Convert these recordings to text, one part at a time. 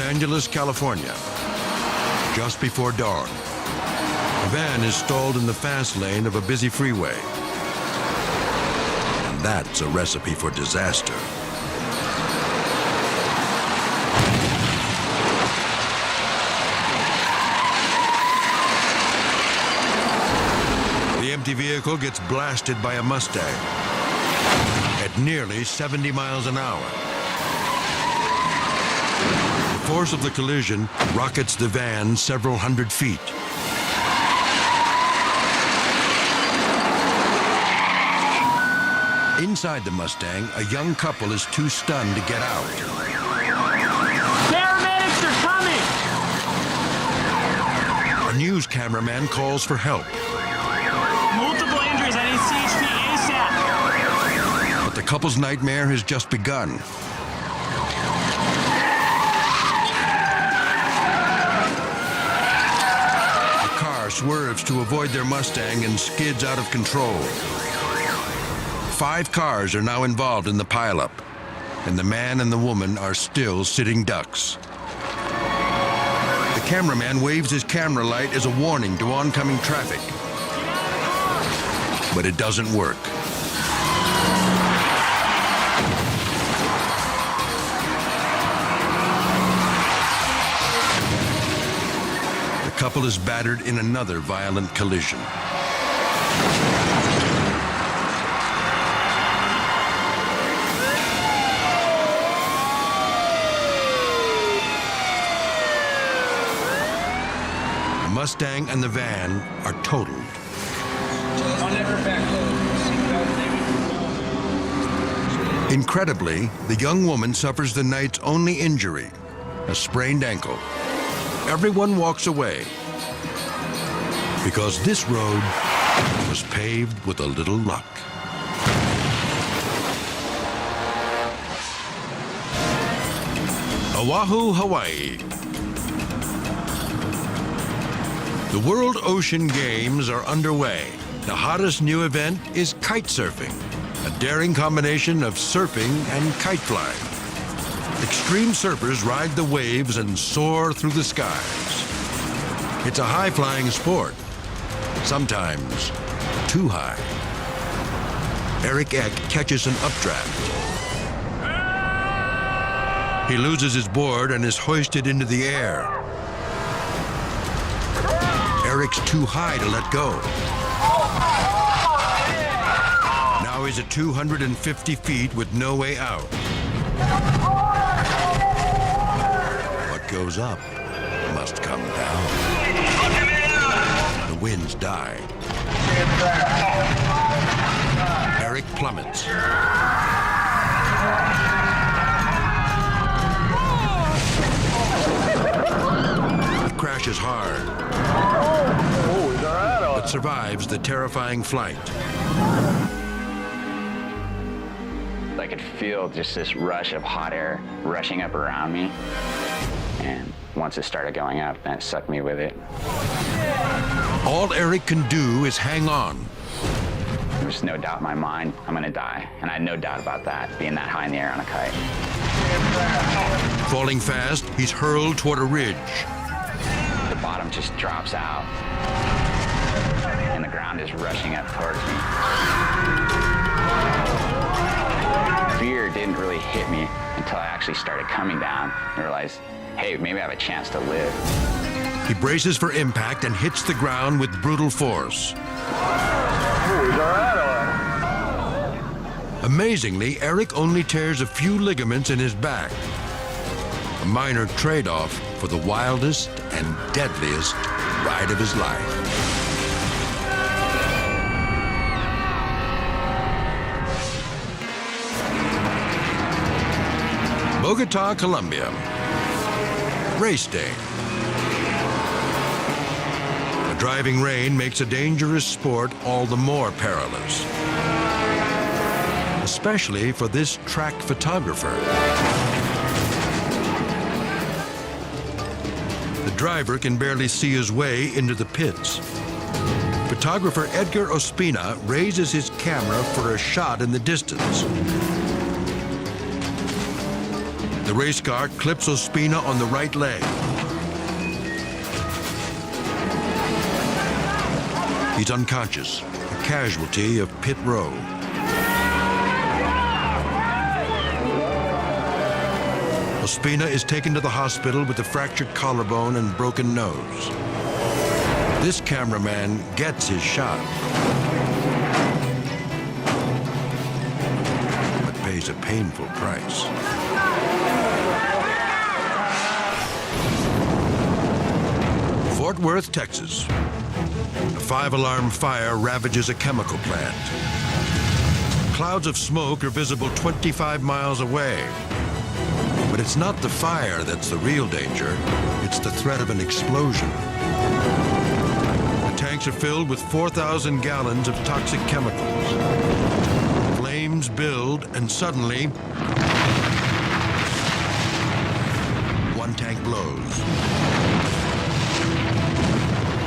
Angeles, California. Just before dawn, the van is stalled in the fast lane of a busy freeway. And that's a recipe for disaster. The empty vehicle gets blasted by a Mustang at nearly 70 miles an hour. The force of the collision rockets the van several hundred feet. Inside the Mustang, a young couple is too stunned to get out. Paramedics are coming! A news cameraman calls for help. Multiple injuries. I need CHP ASAP. But the couple's nightmare has just begun. The car swerves to avoid their Mustang and skids out of control. 5 cars are now involved in the pileup, and the man and the woman are still sitting ducks. The cameraman waves his camera light as a warning to oncoming traffic, but it doesn't work. The couple is battered in another violent collision. The Mustang and the van are totaled. Incredibly, the young woman suffers the night's only injury, a sprained ankle. Everyone walks away because this road was paved with a little luck. Oahu, Hawaii. The World Ocean Games are underway. The hottest new event is kitesurfing, a daring combination of surfing and kite flying. Extreme surfers ride the waves and soar through the skies. It's a high-flying sport, sometimes too high. Eric Eck catches an updraft. He loses his board and is hoisted into the air. Eric's too high to let go. Now he's at 250 feet with no way out. What goes up must come down. The winds die. Eric plummets. He crashes hard, but survives the terrifying flight. I could feel just this rush of hot air rushing up around me. And once it started going up, then it sucked me with it. All Eric can do is hang on. There was no doubt in my mind, I'm gonna die. And I had no doubt about that, being that high in the air on a kite. Falling fast, he's hurled toward a ridge. The bottom just drops out. And the ground is rushing up towards me. Fear didn't really hit me until I actually started coming down and realized, hey, maybe I have a chance to live. He braces for impact and hits the ground with brutal force. Amazingly, Eric only tears a few ligaments in his back. A minor trade-off for the wildest and deadliest ride of his life. Bogota, Colombia. Race day. The driving rain makes a dangerous sport all the more perilous, especially for this track photographer. The driver can barely see his way into the pits. Photographer Edgar Ospina raises his camera for a shot in the distance. The race car clips Ospina on the right leg. He's unconscious, a casualty of pit row. Ospina is taken to the hospital with a fractured collarbone and broken nose. This cameraman gets his shot, but pays a painful price. Fort Worth, Texas. A 5-alarm fire ravages a chemical plant. Clouds of smoke are visible 25 miles away. But it's not the fire that's the real danger. It's the threat of an explosion. The tanks are filled with 4,000 gallons of toxic chemicals. Flames build, and suddenly, one tank blows.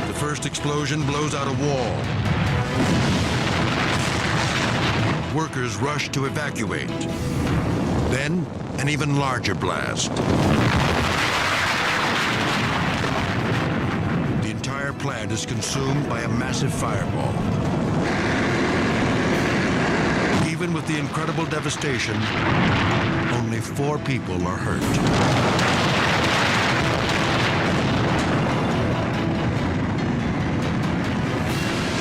The first explosion blows out a wall. Workers rush to evacuate. Then, an even larger blast. The entire plant is consumed by a massive fireball. Even with the incredible devastation, only 4 people are hurt.